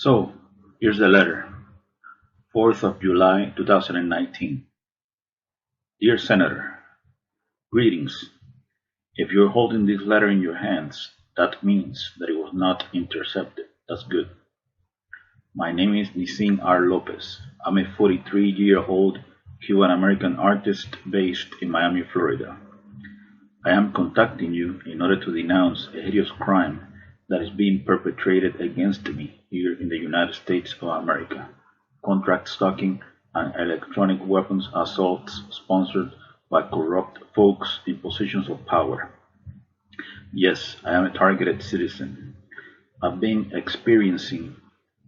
So, here's the letter. 4th of July 2019. Dear Senator, greetings. If you're holding this letter in your hands, that means that it was not intercepted. That's good. My name is Nisin R. Lopez. I'm a 43-year-old Cuban-American artist based in Miami, Florida. I am contacting you in order to denounce a hideous crime that is being perpetrated against me here in the United States of America. Contract stalking and electronic weapons assaults sponsored by corrupt folks in positions of power. Yes, I am a targeted citizen. I've been experiencing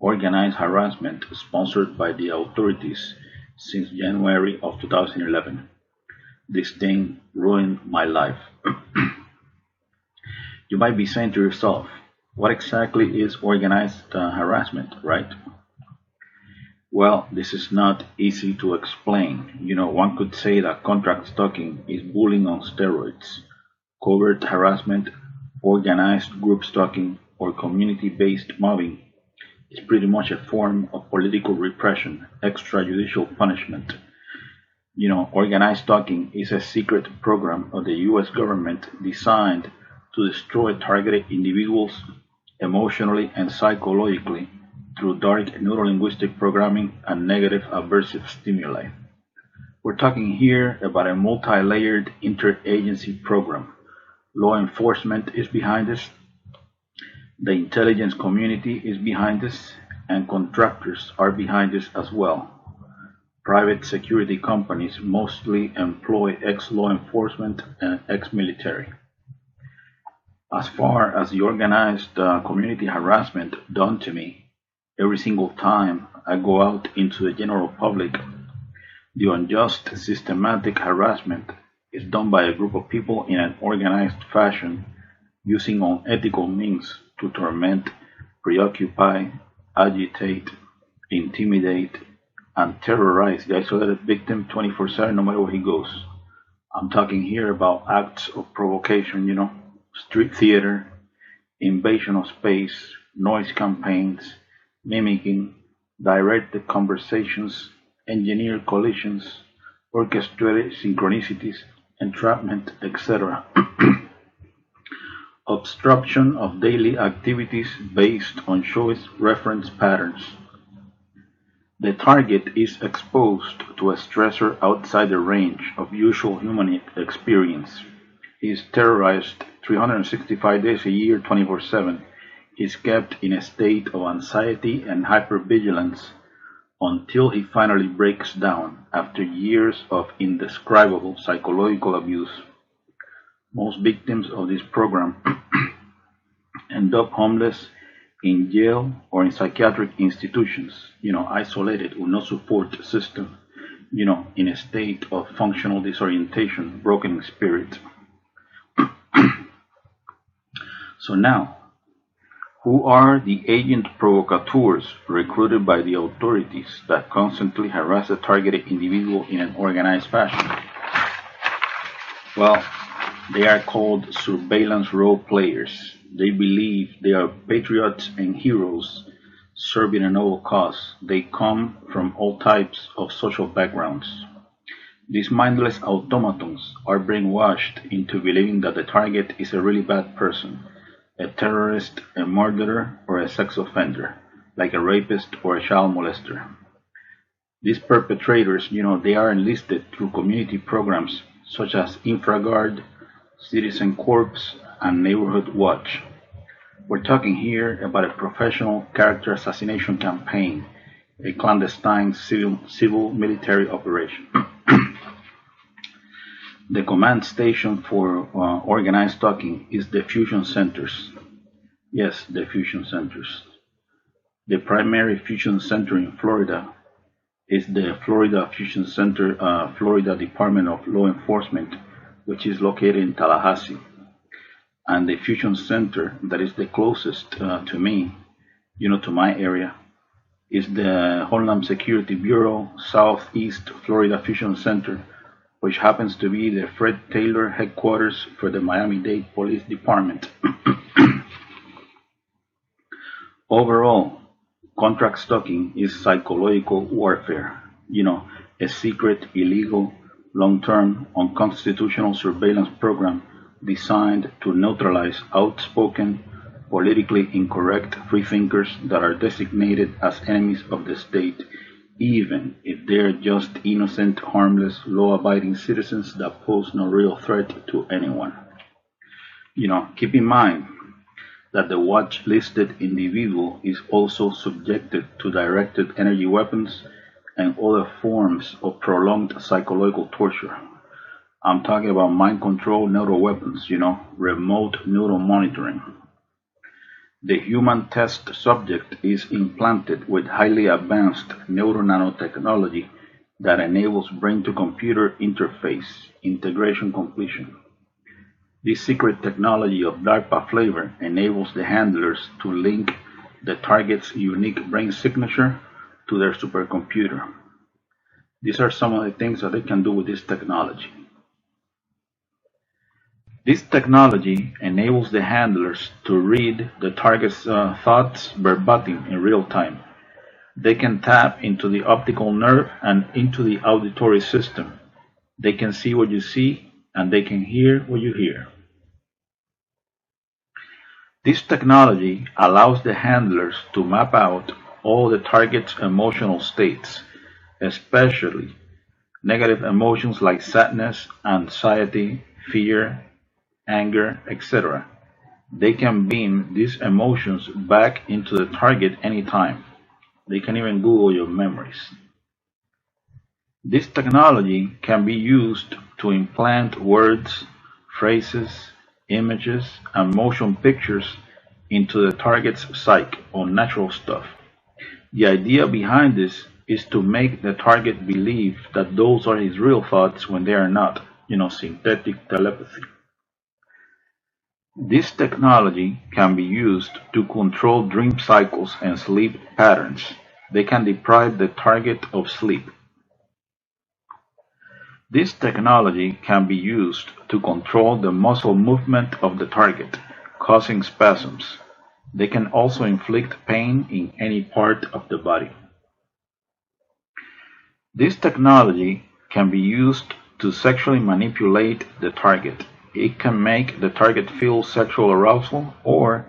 organized harassment sponsored by the authorities since January of 2011. This thing ruined my life. You might be saying to yourself, what exactly is organized harassment, right? Well, this is not easy to explain. One could say that contract stalking is bullying on steroids. Covert harassment, organized group stalking, or community-based mobbing is pretty much a form of political repression, extrajudicial punishment. Organized stalking is a secret program of the US government designed to destroy targeted individuals emotionally and psychologically through dark neurolinguistic programming and negative aversive stimuli. We're talking here about a multi-layered interagency program. Law enforcement is behind this, the intelligence community is behind this, and contractors are behind this as well. Private security companies mostly employ ex-law enforcement and ex-military. As far as the organized community harassment done to me, every single time I go out into the general public, the unjust systematic harassment is done by a group of people in an organized fashion using unethical means to torment, preoccupy, agitate, intimidate, and terrorize the isolated victim 24/7 no matter where he goes. I'm talking here about acts of provocation, street theater, invasion of space, noise campaigns, mimicking, directed conversations, engineered collisions, orchestrated synchronicities, entrapment, etc. Obstruction of daily activities based on choice reference patterns. The target is exposed to a stressor outside the range of usual human experience. He is terrorized 365 days a year, 24/7. He is kept in a state of anxiety and hypervigilance until he finally breaks down after years of indescribable psychological abuse. Most victims of this program end up homeless, in jail, or in psychiatric institutions, isolated with no support system, in a state of functional disorientation, broken in spirit. So now, who are the agent provocateurs recruited by the authorities that constantly harass a targeted individual in an organized fashion? Well, they are called surveillance role players. They believe they are patriots and heroes serving a noble cause. They come from all types of social backgrounds. These mindless automatons are brainwashed into believing that the target is a really bad person, a terrorist, a murderer, or a sex offender, like a rapist or a child molester. These perpetrators, they are enlisted through community programs such as InfraGard, Citizen Corps, and Neighborhood Watch. We're talking here about a professional character assassination campaign, a clandestine civil-military operation. The command station for organized stalking is the fusion centers. Yes, the fusion centers. The primary fusion center in Florida is the Florida Fusion Center, Florida Department of Law Enforcement, which is located in Tallahassee. And the fusion center that is the closest to me, to my area, is the Homeland Security Bureau Southeast Florida Fusion Center, which happens to be the Fred Taylor headquarters for the Miami-Dade Police Department. Overall, Contract stalking is psychological warfare, a secret, illegal, long-term, unconstitutional surveillance program designed to neutralize outspoken, politically incorrect freethinkers that are designated as enemies of the state, even if they're just innocent, harmless, law-abiding citizens that pose no real threat to anyone. Keep in mind that the watch-listed individual is also subjected to directed energy weapons and other forms of prolonged psychological torture. I'm talking about mind control neuro weapons, remote neuro monitoring. The human test subject is implanted with highly advanced neuro nanotechnology that enables brain-to-computer interface integration completion. This secret technology of DARPA flavor enables the handlers to link the target's unique brain signature to their supercomputer. These are some of the things that they can do with this technology. This technology enables the handlers to read the target's thoughts verbatim in real time. They can tap into the optical nerve and into the auditory system. They can see what you see, and they can hear what you hear. This technology allows the handlers to map out all the target's emotional states, especially negative emotions like sadness, anxiety, fear, anger, etc. They can beam these emotions back into the target anytime. They can even Google your memories. This technology can be used to implant words, phrases, images, and motion pictures into the target's psyche, unnatural stuff. The idea behind this is to make the target believe that those are his real thoughts when they are not, synthetic telepathy. This technology can be used to control dream cycles and sleep patterns. They can deprive the target of sleep. This technology can be used to control the muscle movement of the target, causing spasms. They can also inflict pain in any part of the body. This technology can be used to sexually manipulate the target. It can make the target feel sexual arousal, or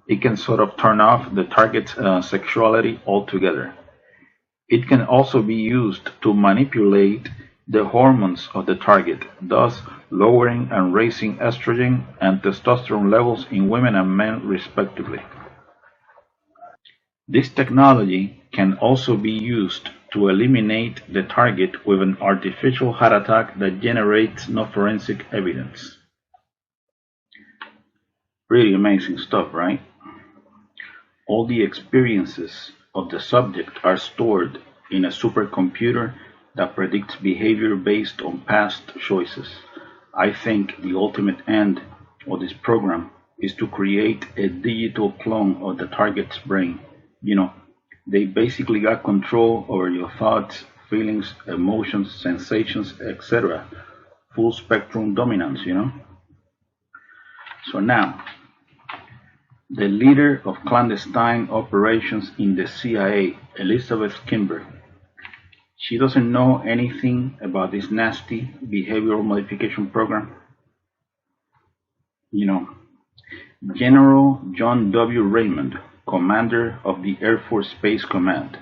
it can sort of turn off the target's sexuality altogether. It can also be used to manipulate the hormones of the target, thus lowering and raising estrogen and testosterone levels in women and men respectively. This technology can also be used to eliminate the target with an artificial heart attack that generates no forensic evidence. Pretty amazing stuff, right? All the experiences of the subject are stored in a supercomputer that predicts behavior based on past choices. I think the ultimate end of this program is to create a digital clone of the target's brain. They basically got control over your thoughts, feelings, emotions, sensations, etc. Full spectrum dominance, So now, the leader of clandestine operations in the CIA, Elizabeth Kimber, she doesn't know anything about this nasty behavioral modification program. General John W. Raymond, commander of the Air Force Space Command,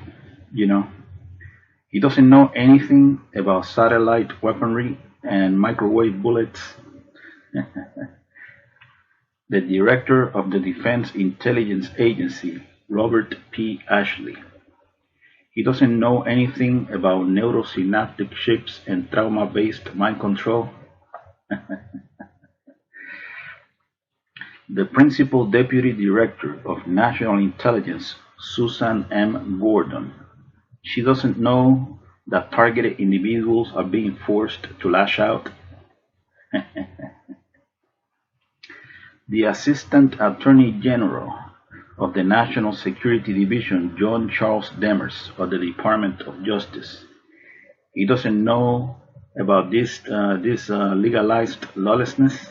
he doesn't know anything about satellite weaponry and microwave bullets. The director of the Defense Intelligence Agency, Robert P. Ashley, he doesn't know anything about neurosynaptic chips and trauma-based mind control. The Principal Deputy Director of National Intelligence, Susan M. Gordon, she doesn't know that targeted individuals are being forced to lash out. The Assistant Attorney General of the National Security Division, John Charles Demers of the Department of Justice, he doesn't know about this legalized lawlessness.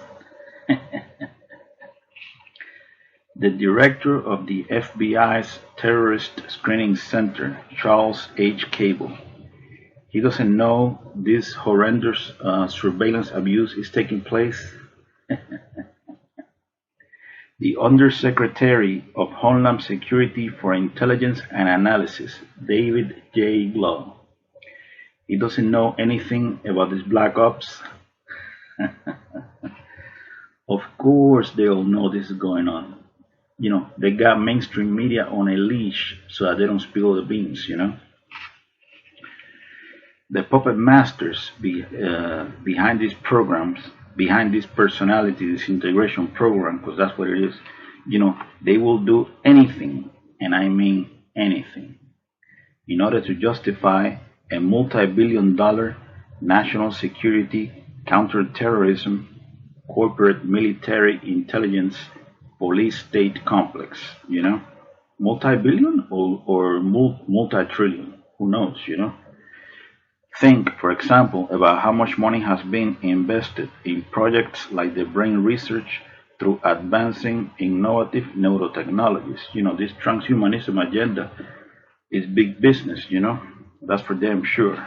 The director of the FBI's Terrorist Screening Center, Charles H. Cable, he doesn't know this horrendous surveillance abuse is taking place? The Undersecretary of Homeland Security for Intelligence and Analysis, David J. Glow, he doesn't know anything about this black ops? Of course they all know this is going on. They got mainstream media on a leash so that they don't spill the beans. The puppet masters behind these programs, behind this personality disintegration program, because that's what it is, they will do anything, and I mean anything, in order to justify a multi-billion-dollar national security, counterterrorism, corporate military intelligence, police state complex, multi-billion or multi-trillion, who knows, Think, for example, about how much money has been invested in projects like the brain research through advancing innovative neurotechnologies. This transhumanism agenda is big business, that's for damn sure.